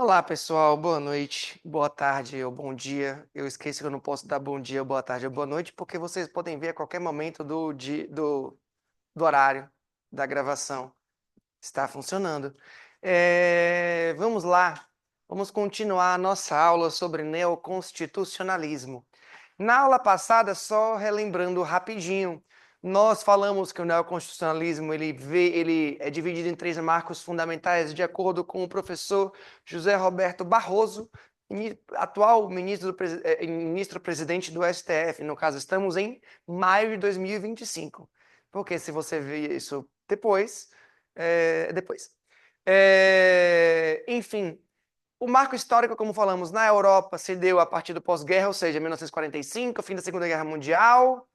Olá, pessoal. Boa noite, boa tarde ou bom dia. Eu esqueço que eu não posso dar bom dia, boa tarde ou boa noite, porque vocês podem ver a qualquer momento do horário da gravação. Está funcionando. Vamos lá. Vamos continuar a nossa aula sobre neoconstitucionalismo. Na aula passada, só relembrando rapidinho, nós falamos que o neoconstitucionalismo ele é dividido em três marcos fundamentais, de acordo com o professor José Roberto Barroso, atual ministro-presidente do STF. No caso, estamos em maio de 2025. Porque se você ver isso depois, depois. Enfim, o marco histórico, como falamos, na Europa se deu a partir do pós-guerra, ou seja, 1945, fim da Segunda Guerra Mundial.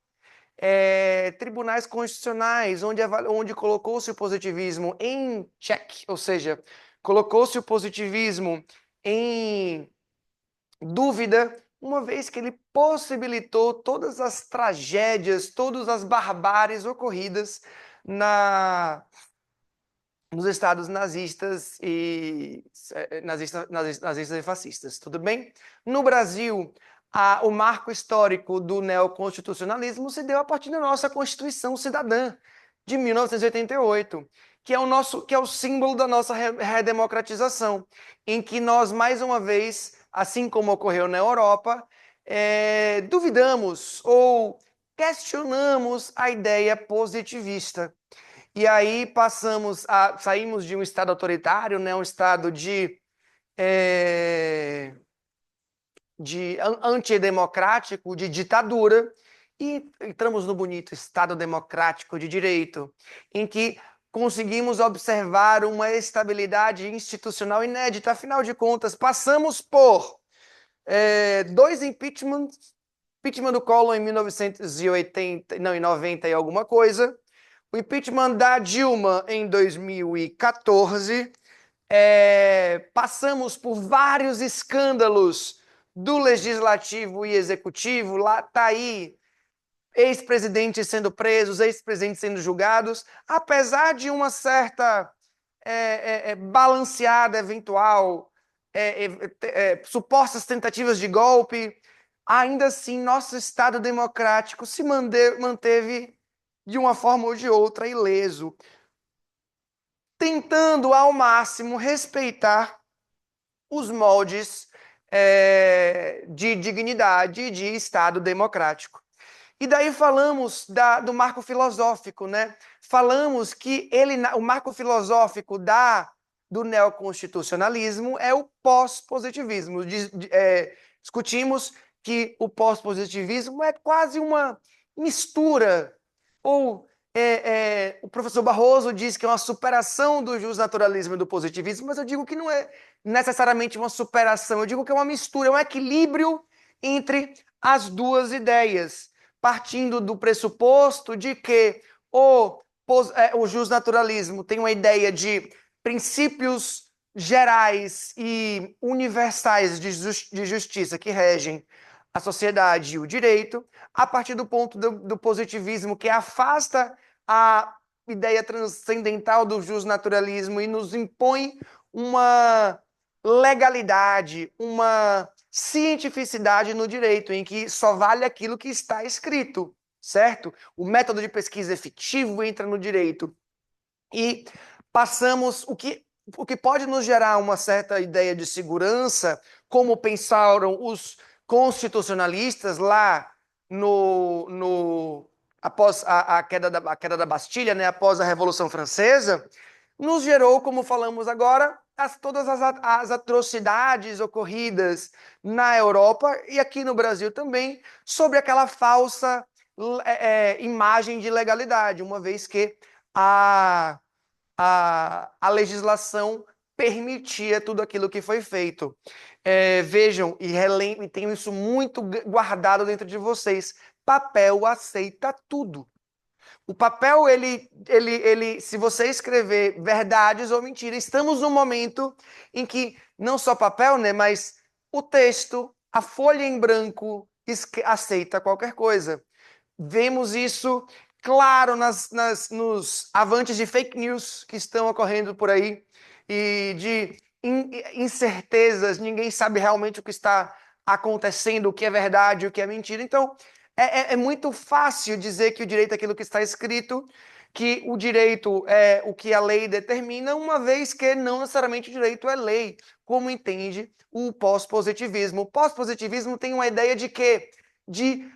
Tribunais constitucionais, onde colocou-se o positivismo em xeque, ou seja, colocou-se o positivismo em dúvida, uma vez que ele possibilitou todas as tragédias, todas as barbáries ocorridas nos estados nazistas e fascistas, tudo bem? No Brasil, o marco histórico do neoconstitucionalismo se deu a partir da nossa Constituição Cidadã de 1988, que é o símbolo da nossa redemocratização, em que nós mais uma vez, assim como ocorreu na Europa, duvidamos ou questionamos a ideia positivista. E aí saímos de um estado autoritário, né, um estado de antidemocrático, de ditadura, e entramos no bonito estado democrático de direito, em que conseguimos observar uma estabilidade institucional inédita. Afinal de contas, passamos por dois impeachments, impeachment do Collor em 1980, não, em 90 e alguma coisa, o impeachment da Dilma em 2014, passamos por vários escândalos do legislativo e executivo, lá tá aí, ex-presidentes sendo presos, ex-presidentes sendo julgados, apesar de uma certa balanceada eventual, supostas tentativas de golpe, ainda assim nosso Estado democrático se manteve de uma forma ou de outra ileso, tentando ao máximo respeitar os moldes de dignidade de Estado democrático. E daí falamos do marco filosófico, né? Falamos que o marco filosófico do neoconstitucionalismo é o pós-positivismo. Discutimos que o pós-positivismo é quase uma mistura, ou o professor Barroso diz que é uma superação do justnaturalismo e do positivismo, mas eu digo que não é necessariamente uma superação, eu digo que é uma mistura, é um equilíbrio entre as duas ideias, partindo do pressuposto de que o justnaturalismo tem uma ideia de princípios gerais e universais de justiça que regem a sociedade e o direito, a partir do ponto do positivismo que afasta a ideia transcendental do justnaturalismo e nos impõe uma legalidade, uma cientificidade no direito, em que só vale aquilo que está escrito, certo? O método de pesquisa efetivo entra no direito. E passamos o que pode nos gerar uma certa ideia de segurança, como pensaram os constitucionalistas lá após a queda da Bastilha, né, após a Revolução Francesa, nos gerou, como falamos agora, todas as atrocidades ocorridas na Europa e aqui no Brasil também, sobre aquela falsa imagem de legalidade, uma vez que a legislação permitia tudo aquilo que foi feito. Vejam e tenham isso muito guardado dentro de vocês. Papel aceita tudo. O papel, se você escrever verdades ou mentiras, estamos num momento em que não só papel, né, mas o texto, a folha em branco, aceita qualquer coisa. Vemos isso claro nos avantes de fake news que estão ocorrendo por aí e de incertezas, ninguém sabe realmente o que está acontecendo, o que é verdade, o que é mentira. Então, é muito fácil dizer que o direito é aquilo que está escrito, que o direito é o que a lei determina, uma vez que não necessariamente o direito é lei, como entende o pós-positivismo. O pós-positivismo tem uma ideia de quê? De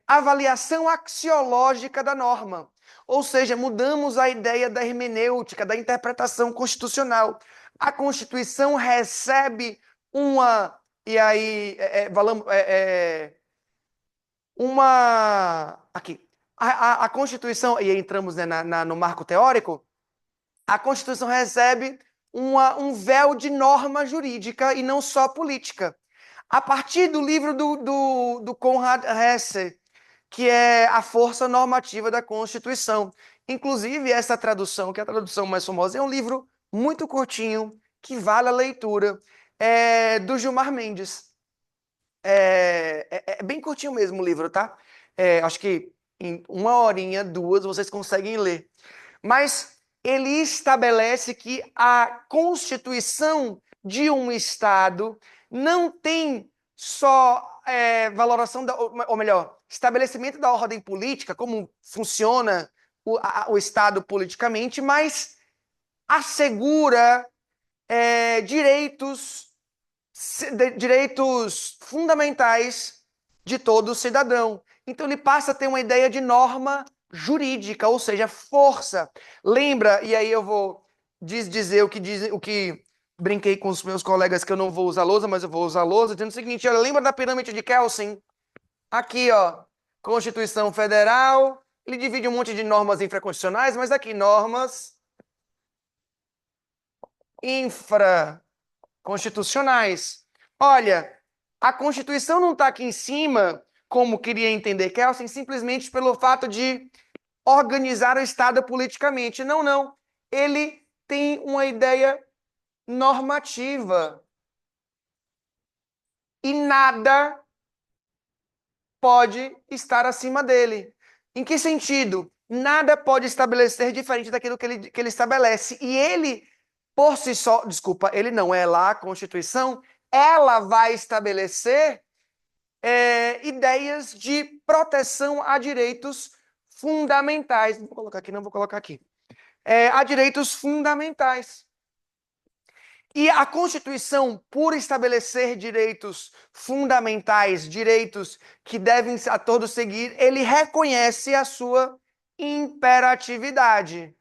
avaliação axiológica da norma. Ou seja, mudamos a ideia da hermenêutica, da interpretação constitucional. A Constituição recebe uma. E aí, uma. Aqui. A Constituição, e aí entramos, né, no marco teórico, a Constituição recebe um véu de norma jurídica e não só política. A partir do livro do Konrad Hesse, que é a força normativa da Constituição. Inclusive, essa tradução, que é a tradução mais famosa, é um livro muito curtinho, que vale a leitura, do Gilmar Mendes. É bem curtinho mesmo o livro, tá? Acho que em uma horinha, duas, vocês conseguem ler. Mas ele estabelece que a constituição de um Estado não tem só valoração, ou melhor, estabelecimento da ordem política, como funciona o Estado politicamente, mas assegura direitos fundamentais de todo cidadão. Então ele passa a ter uma ideia de norma jurídica, ou seja, força. Lembra, e aí eu vou dizer o que brinquei com os meus colegas que eu não vou usar lousa, mas eu vou usar lousa, dizendo o seguinte, olha, lembra da pirâmide de Kelsen? Aqui, ó, Constituição Federal, ele divide um monte de normas infraconstitucionais, mas aqui, normas infraconstitucionais. Olha, a Constituição não está aqui em cima, como queria entender Kelsen, simplesmente pelo fato de organizar o Estado politicamente. Não, não. Ele tem uma ideia normativa. E nada pode estar acima dele. Em que sentido? Nada pode estabelecer diferente daquilo que ele estabelece. E ele, por si só, desculpa, ele não é lá a Constituição, ela vai estabelecer ideias de proteção a direitos fundamentais. Não vou colocar aqui, não vou colocar aqui. A direitos fundamentais. E a Constituição, por estabelecer direitos fundamentais, direitos que devem a todos seguir, ele reconhece a sua imperatividade.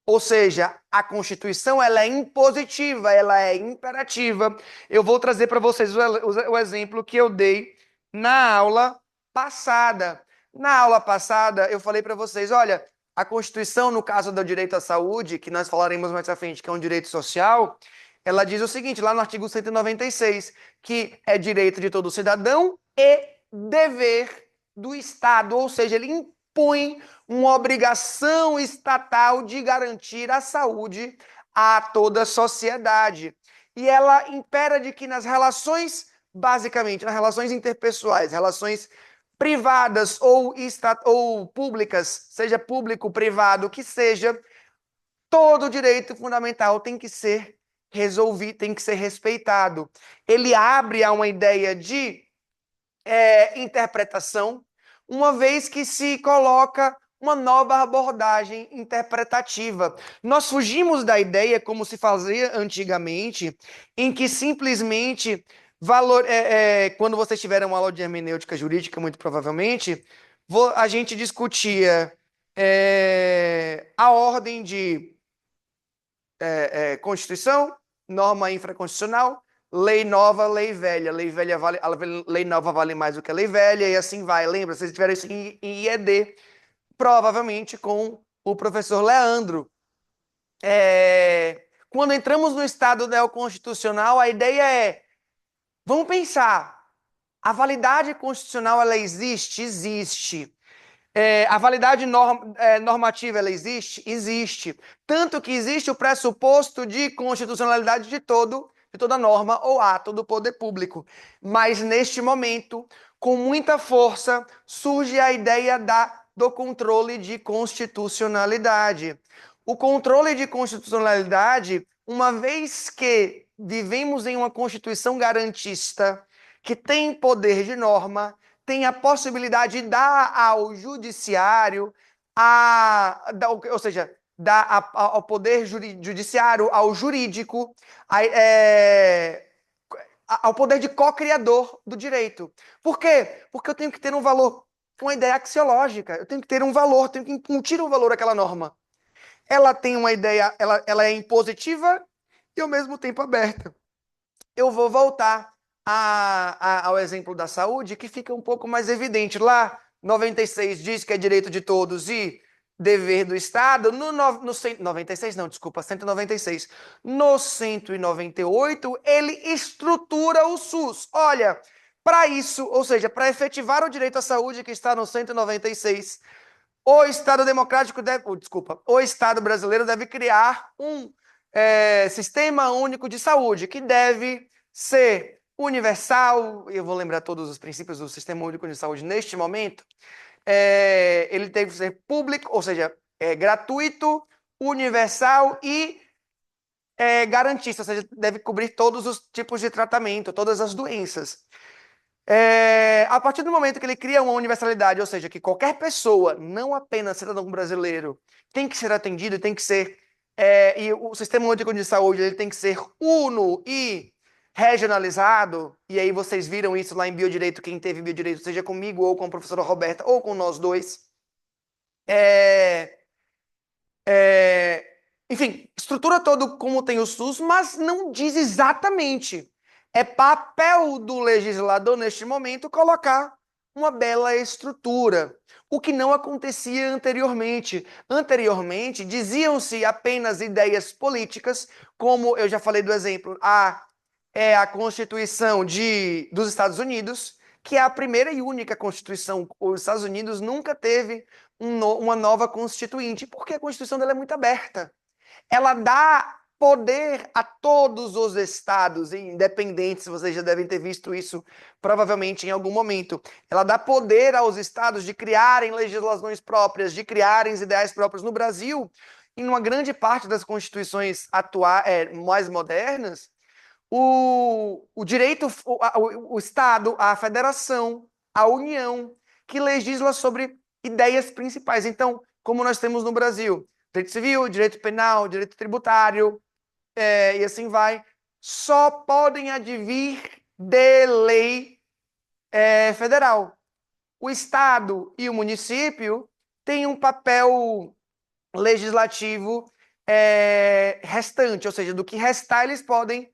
Ou seja, a Constituição ela é impositiva, ela é imperativa. Eu vou trazer para vocês o exemplo que eu dei na aula passada. Na aula passada, eu falei para vocês, olha, a Constituição, no caso do direito à saúde, que nós falaremos mais à frente, que é um direito social, ela diz o seguinte, lá no artigo 196, que é direito de todo cidadão e dever do Estado, ou seja, ele impõe uma obrigação estatal de garantir a saúde a toda a sociedade. E ela impera de que nas relações, basicamente, nas relações interpessoais, relações privadas ou públicas, seja público, privado, que seja, todo direito fundamental tem que ser resolvido, tem que ser respeitado. Ele abre a uma ideia de interpretação, uma vez que se coloca uma nova abordagem interpretativa. Nós fugimos da ideia, como se fazia antigamente, em que simplesmente quando vocês tiveram uma aula de hermenêutica jurídica, muito provavelmente, a gente discutia a ordem de Constituição, norma infraconstitucional, lei nova, lei velha. Lei nova vale mais do que a lei velha, e assim vai. Lembra? Vocês tiveram isso em IED, provavelmente com o professor Leandro. Quando entramos no Estado neoconstitucional, a ideia é, vamos pensar, a validade constitucional, ela existe? Existe. A validade normativa, ela existe? Existe. Tanto que existe o pressuposto de constitucionalidade de toda norma ou ato do poder público. Mas, neste momento, com muita força, surge a ideia do controle de constitucionalidade. O controle de constitucionalidade, uma vez que vivemos em uma Constituição garantista, que tem poder de norma, tem a possibilidade de dar ao judiciário, ou seja, dar ao poder judiciário, ao jurídico, ao poder de co-criador do direito. Por quê? Porque eu tenho que ter um valor, uma ideia axiológica, eu tenho que ter um valor, tenho que incutir um valor àquela norma. Ela tem uma ideia, ela é impositiva e ao mesmo tempo aberta. Eu vou voltar ao exemplo da saúde, que fica um pouco mais evidente. Lá, 96 diz que é direito de todos e dever do Estado. No 96, não, desculpa, 196. No 198, ele estrutura o SUS. Olha, para isso, ou seja, para efetivar o direito à saúde que está no 196, o Estado democrático deve, desculpa, o Estado brasileiro deve criar um sistema único de saúde que deve ser universal. Eu vou lembrar todos os princípios do sistema único de saúde neste momento. Ele tem que ser público, ou seja, gratuito, universal e garantista, ou seja, deve cobrir todos os tipos de tratamento, todas as doenças. A partir do momento que ele cria uma universalidade, ou seja, que qualquer pessoa, não apenas cidadão brasileiro, tem que ser atendido, tem que ser. E o sistema único de saúde ele tem que ser uno e regionalizado. E aí vocês viram isso lá em biodireito, quem teve biodireito, seja comigo, ou com a professora Roberta, ou com nós dois. Enfim, estrutura todo como tem o SUS, mas não diz exatamente. É papel do legislador, neste momento, colocar uma bela estrutura, o que não acontecia anteriormente. Anteriormente, diziam-se apenas ideias políticas, como eu já falei do exemplo, a Constituição dos Estados Unidos, que é a primeira e única Constituição. Os Estados Unidos nunca teve uma nova Constituinte, porque a Constituição dela é muito aberta. Ela dá poder a todos os estados, independentes, vocês já devem ter visto isso provavelmente em algum momento. Ela dá poder aos estados de criarem legislações próprias, de criarem ideais próprios. No Brasil, em uma grande parte das constituições mais modernas, o direito, o Estado, a federação, a União, que legisla sobre ideias principais. Então, como nós temos no Brasil, direito civil, direito penal, direito tributário, e assim vai, só podem advir de lei federal. O Estado e o município têm um papel legislativo restante, ou seja, do que restar eles podem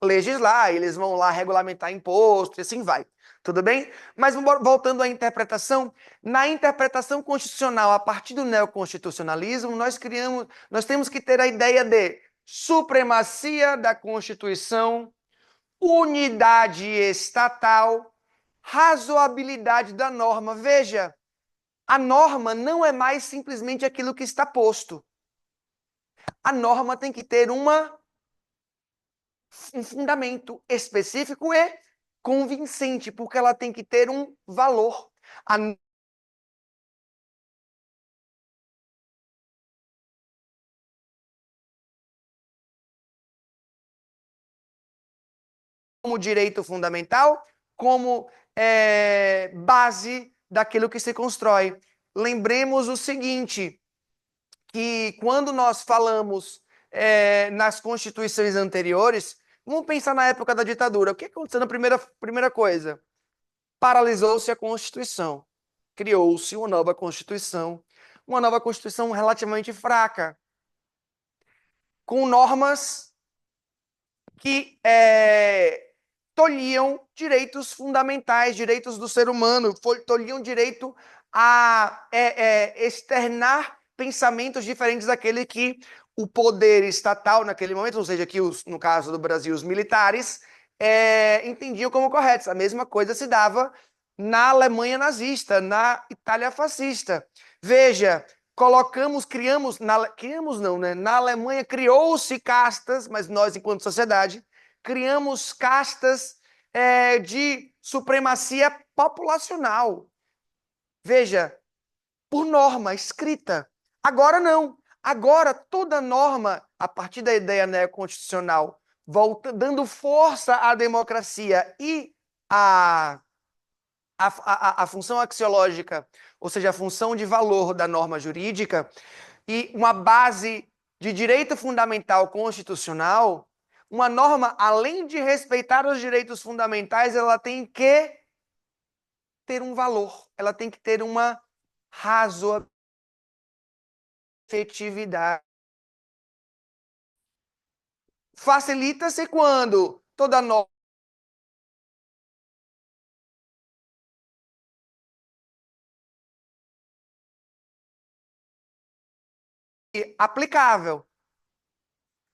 legislar, eles vão lá regulamentar imposto e assim vai. Tudo bem? Mas voltando à interpretação, na interpretação constitucional, a partir do neoconstitucionalismo, nós temos que ter a ideia de supremacia da Constituição, unidade estatal, razoabilidade da norma. Veja, a norma não é mais simplesmente aquilo que está posto. A norma tem que ter um fundamento específico e convincente, porque ela tem que ter um valor. Como direito fundamental, como base daquilo que se constrói. Lembremos o seguinte, que quando nós falamos nas constituições anteriores, vamos pensar na época da ditadura. O que aconteceu na primeira coisa? Paralisou-se a Constituição. Criou-se uma nova Constituição relativamente fraca, com normas que tolhiam direitos fundamentais, direitos do ser humano, tolhiam direito a externar pensamentos diferentes daquele que o poder estatal naquele momento, ou seja, que no caso do Brasil, os militares, entendiam como corretos. A mesma coisa se dava na Alemanha nazista, na Itália fascista. Veja, criamos não, né? Na Alemanha criou-se castas, mas nós, enquanto sociedade, criamos castas de supremacia populacional. Veja, por norma escrita. Agora não. Agora toda norma, a partir da ideia neoconstitucional, dando força à democracia e a função axiológica, ou seja, a função de valor da norma jurídica, e uma base de direito fundamental constitucional, uma norma, além de respeitar os direitos fundamentais, ela tem que ter um valor, ela tem que ter uma razoabilidade, efetividade. Facilita-se quando toda norma é aplicável.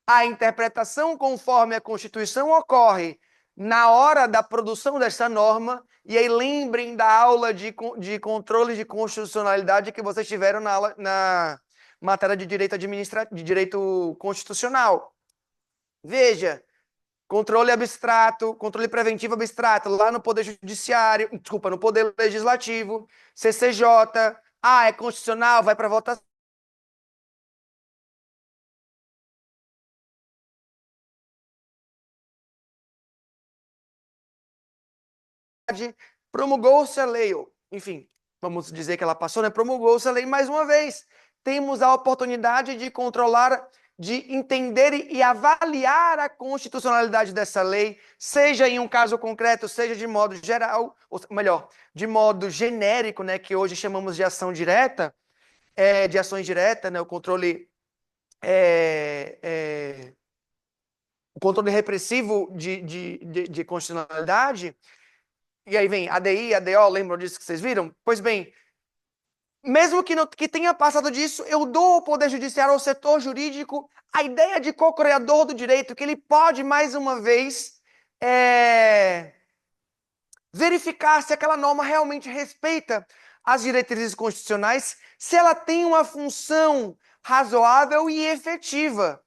A interpretação conforme a Constituição ocorre na hora da produção dessa norma, e aí lembrem da aula de controle de constitucionalidade que vocês tiveram na matéria de direito de direito constitucional. Veja, controle abstrato, controle preventivo abstrato, lá no Poder Judiciário, desculpa, no Poder Legislativo, CCJ, é constitucional, vai para votação. Promulgou-se a lei, enfim, vamos dizer que ela passou, né? Promulgou-se a lei mais uma vez. Temos a oportunidade de controlar, de entender e avaliar a constitucionalidade dessa lei, seja em um caso concreto, seja de modo geral, ou melhor, de modo genérico, né? Que hoje chamamos de ação direta, de ações diretas, né? O controle repressivo de constitucionalidade. E aí vem ADI, ADO, lembram disso que vocês viram? Pois bem, mesmo que tenha passado disso, eu dou ao Poder Judiciário, ao setor jurídico, a ideia de co-criador do direito, que ele pode, mais uma vez, verificar se aquela norma realmente respeita as diretrizes constitucionais, se ela tem uma função razoável e efetiva.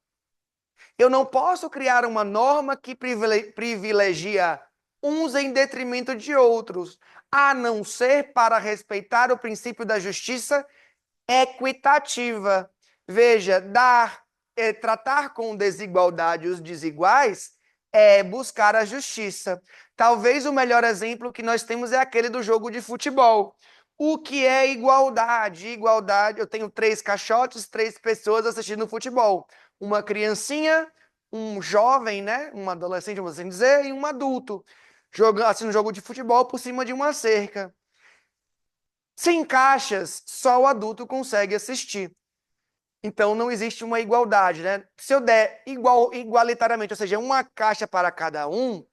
Eu não posso criar uma norma que privilegia uns em detrimento de outros, a não ser para respeitar o princípio da justiça equitativa. Veja, tratar com desigualdade os desiguais é buscar a justiça. Talvez o melhor exemplo que nós temos é aquele do jogo de futebol. O que é igualdade? Igualdade, eu tenho 3 caixotes, 3 pessoas assistindo futebol. Uma criancinha, um jovem, né? Um adolescente, vamos assim dizer, e um adulto. Assistindo um jogo de futebol por cima de uma cerca. Sem caixas, só o adulto consegue assistir. Então não existe uma igualdade, né? Se eu der igualitariamente, ou seja, uma caixa para cada um,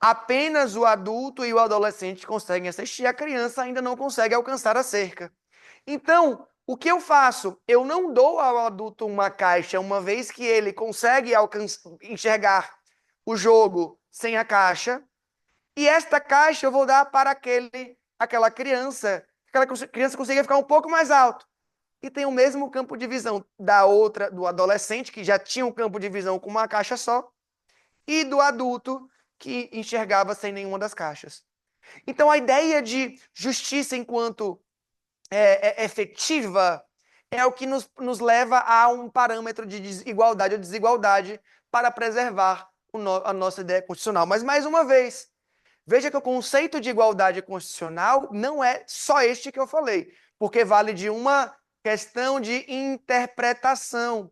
apenas o adulto e o adolescente conseguem assistir, a criança ainda não consegue alcançar a cerca. Então, o que eu faço? Eu não dou ao adulto uma caixa, uma vez que ele consegue enxergar o jogo sem a caixa, e esta caixa eu vou dar para aquela criança consiga ficar um pouco mais alto. E tem o mesmo campo de visão do adolescente, que já tinha um campo de visão com uma caixa só, e do adulto, que enxergava sem nenhuma das caixas. Então, a ideia de justiça enquanto efetiva é o que nos leva a um parâmetro de igualdade ou desigualdade para preservar a nossa ideia constitucional. Mas, mais uma vez, veja que o conceito de igualdade constitucional não é só este que eu falei, porque vale de uma questão de interpretação.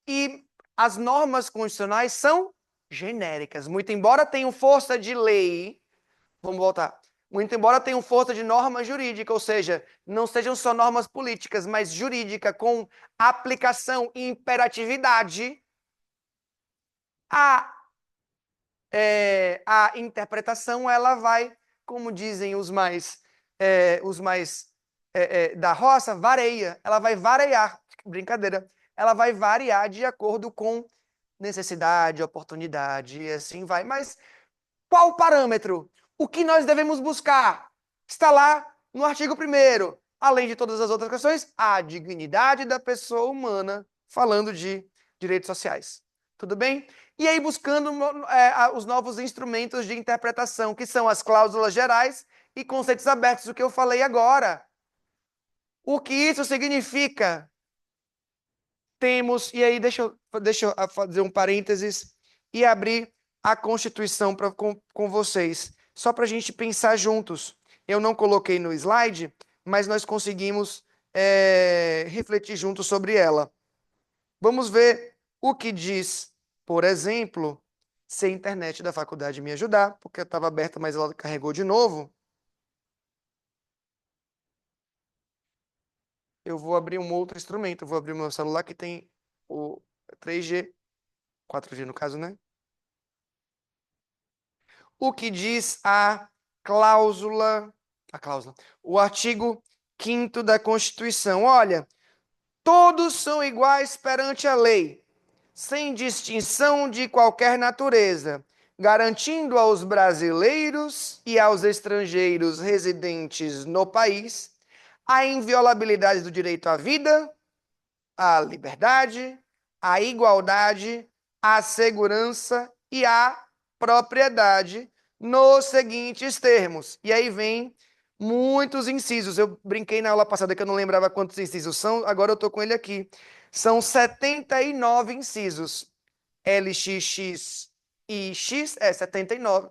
E as normas constitucionais são genéricas. Muito embora tenham força de lei, vamos voltar. Muito embora tenham força de norma jurídica, ou seja, não sejam só normas políticas, mas jurídica com aplicação e imperatividade, a interpretação ela vai, como dizem os mais da roça, vareia. Ela vai variar, brincadeira. Ela vai variar de acordo com necessidade, oportunidade e assim vai. Mas qual o parâmetro? O que nós devemos buscar? Está lá no artigo 1º, além de todas as outras questões, a dignidade da pessoa humana, falando de direitos sociais. Tudo bem? E aí buscando os novos instrumentos de interpretação, que são as cláusulas gerais e conceitos abertos, o que eu falei agora. O que isso significa? temos, e aí deixa eu fazer um parênteses e abrir a Constituição com vocês, só para a gente pensar juntos. Eu não coloquei no slide, mas nós conseguimos refletir juntos sobre ela. Vamos ver o que diz, por exemplo, se a internet da faculdade me ajudar, porque estava aberta, mas ela carregou de novo. Eu vou abrir um outro instrumento. Eu vou abrir o meu celular que tem o 3G, 4G no caso, né? O que diz o artigo 5º da Constituição. Olha, todos são iguais perante a lei, sem distinção de qualquer natureza, garantindo aos brasileiros e aos estrangeiros residentes no país a inviolabilidade do direito à vida, à liberdade, à igualdade, à segurança e à propriedade nos seguintes termos. E aí vem muitos incisos. Eu brinquei na aula passada que eu não lembrava quantos incisos são, agora eu estou com ele aqui. São 79 incisos. LXX e X é 79.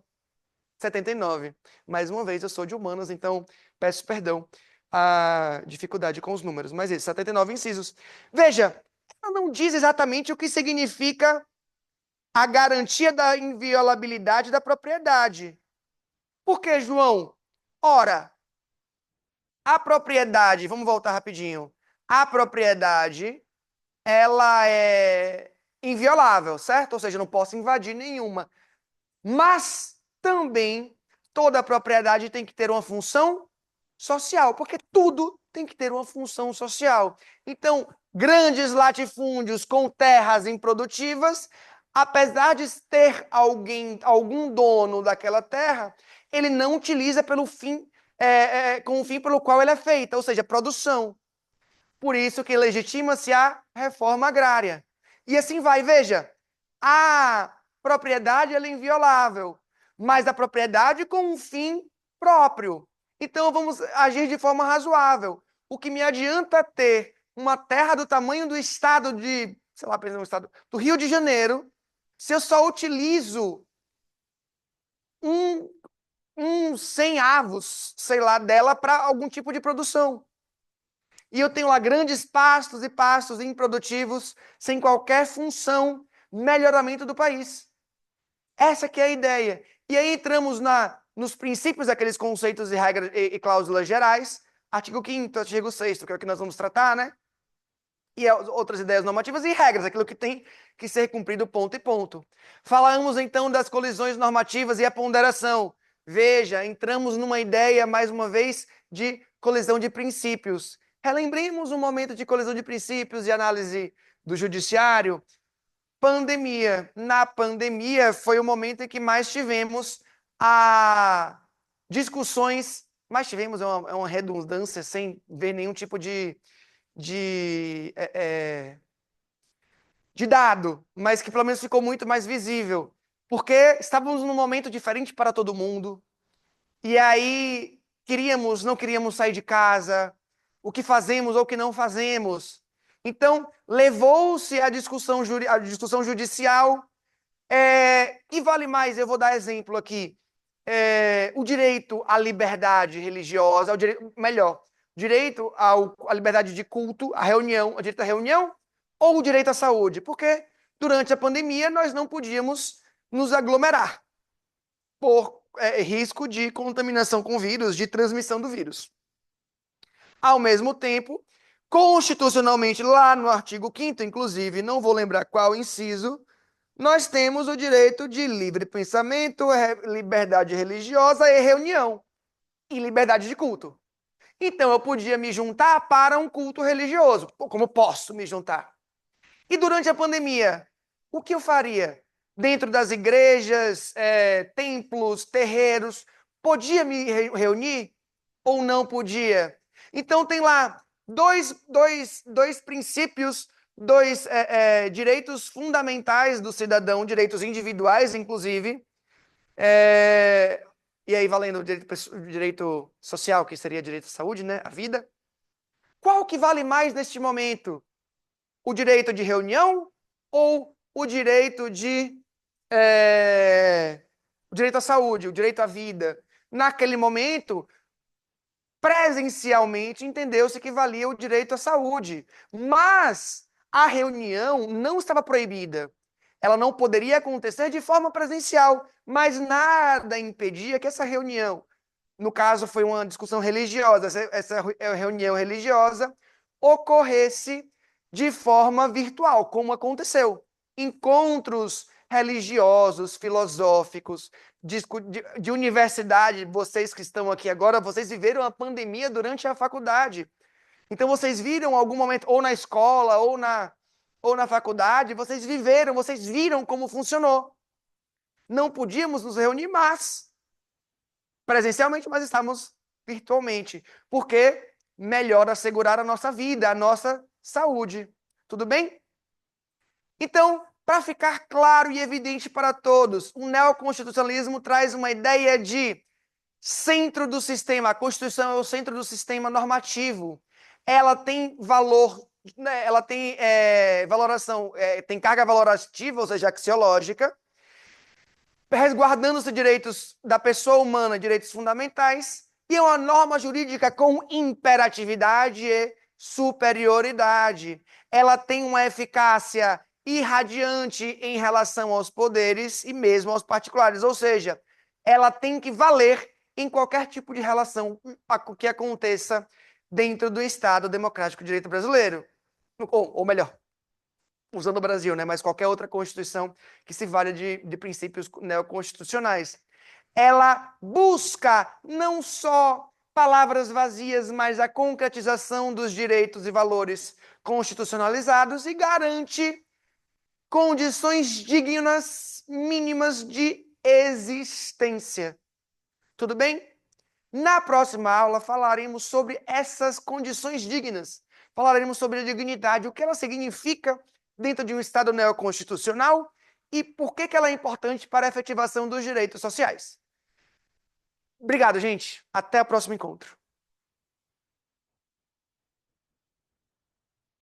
79. Mais uma vez, eu sou de humanas, então peço perdão a dificuldade com os números. Mas isso, 79 incisos. Veja, ela não diz exatamente o que significa a garantia da inviolabilidade da propriedade. Por que, João? Ora, a propriedade, vamos voltar rapidinho. A propriedade, ela é inviolável, certo? Ou seja, eu não posso invadir nenhuma. Mas também toda propriedade tem que ter uma função social, porque tudo tem que ter uma função social. Então, grandes latifúndios com terras improdutivas, apesar de ter algum dono daquela terra, ele não utiliza pelo fim, com o fim pelo qual ele é feita, ou seja, produção. Por isso que legitima-se a reforma agrária. E assim vai, veja, a propriedade ela é inviolável, mas a propriedade com um fim próprio. Então vamos agir de forma razoável. O que me adianta ter uma terra do tamanho do estado de, sei lá, pensando no estado do Rio de Janeiro, se eu só utilizo um, 100 avos, sei lá, dela para algum tipo de produção. E eu tenho lá grandes pastos e pastos improdutivos, sem qualquer função, melhoramento do país. Essa que é a ideia. E aí entramos nos princípios daqueles conceitos e regras e cláusulas gerais, artigo 5º, artigo 6º, que é o que nós vamos tratar, né? E outras ideias normativas e regras, aquilo que tem que ser cumprido ponto e ponto. Falamos então das colisões normativas e a ponderação. Veja, entramos numa ideia, mais uma vez, de colisão de princípios. Relembremos um momento de colisão de princípios e análise do judiciário. Pandemia. Na pandemia foi o momento em que mais tivemos discussões, mais tivemos uma redundância sem ver nenhum tipo de, de dado, mas que pelo menos ficou muito mais visível, porque estávamos num momento diferente para todo mundo, e aí não queríamos sair de casa, o que fazemos ou o que não fazemos. Então, levou-se a discussão judicial, e vale mais, eu vou dar exemplo aqui, o direito à liberdade religiosa, melhor, direito à liberdade de culto, à reunião, o direito à reunião ou o direito à saúde, porque durante a pandemia nós não podíamos nos aglomerar por risco de contaminação com vírus, de transmissão do vírus. Ao mesmo tempo, constitucionalmente, lá no artigo 5º, inclusive, não vou lembrar qual inciso, nós temos o direito de livre pensamento, liberdade religiosa e reunião, e liberdade de culto. Então, eu podia me juntar para um culto religioso, como posso me juntar. E durante a pandemia, o que eu faria? Dentro das igrejas, templos, terreiros, podia me reunir ou não podia? Então, tem lá dois princípios, dois direitos fundamentais do cidadão, direitos individuais, inclusive, e aí valendo o direito social, que seria direito à saúde, né? A vida. Qual que vale mais neste momento? O direito de reunião ou o o direito à saúde, o direito à vida? Naquele momento, presencialmente, entendeu-se que valia o direito à saúde. Mas a reunião não estava proibida. Ela não poderia acontecer de forma presencial, mas nada impedia que essa reunião, no caso foi uma discussão religiosa, essa reunião religiosa, ocorresse de forma virtual, como aconteceu. Encontros religiosos, filosóficos, de universidade, vocês que estão aqui agora, vocês viveram a pandemia durante a faculdade. Então vocês viram algum momento, ou na escola, ou na faculdade, vocês viram como funcionou. Não podíamos nos reunir mais presencialmente, mas estamos virtualmente, porque melhor assegurar a nossa vida, a nossa saúde. Tudo bem? Então, para ficar claro e evidente para todos, o neoconstitucionalismo traz uma ideia de centro do sistema. A Constituição é o centro do sistema normativo. Ela tem valor, né, ela tem valoração, tem carga valorativa, ou seja, axiológica, resguardando os direitos da pessoa humana, direitos fundamentais, e é uma norma jurídica com imperatividade e superioridade. Ela tem uma eficácia irradiante em relação aos poderes e mesmo aos particulares, ou seja, ela tem que valer em qualquer tipo de relação que aconteça dentro do Estado Democrático de Direito Brasileiro. Ou melhor, usando o Brasil, né? Mas qualquer outra Constituição que se valha de princípios neoconstitucionais. Ela busca não só palavras vazias, mas a concretização dos direitos e valores constitucionalizados e garante condições dignas mínimas de existência. Tudo bem? Na próxima aula falaremos sobre essas condições dignas. Falaremos sobre a dignidade, o que ela significa dentro de um Estado neoconstitucional e por que ela é importante para a efetivação dos direitos sociais. Obrigado, gente. Até o próximo encontro.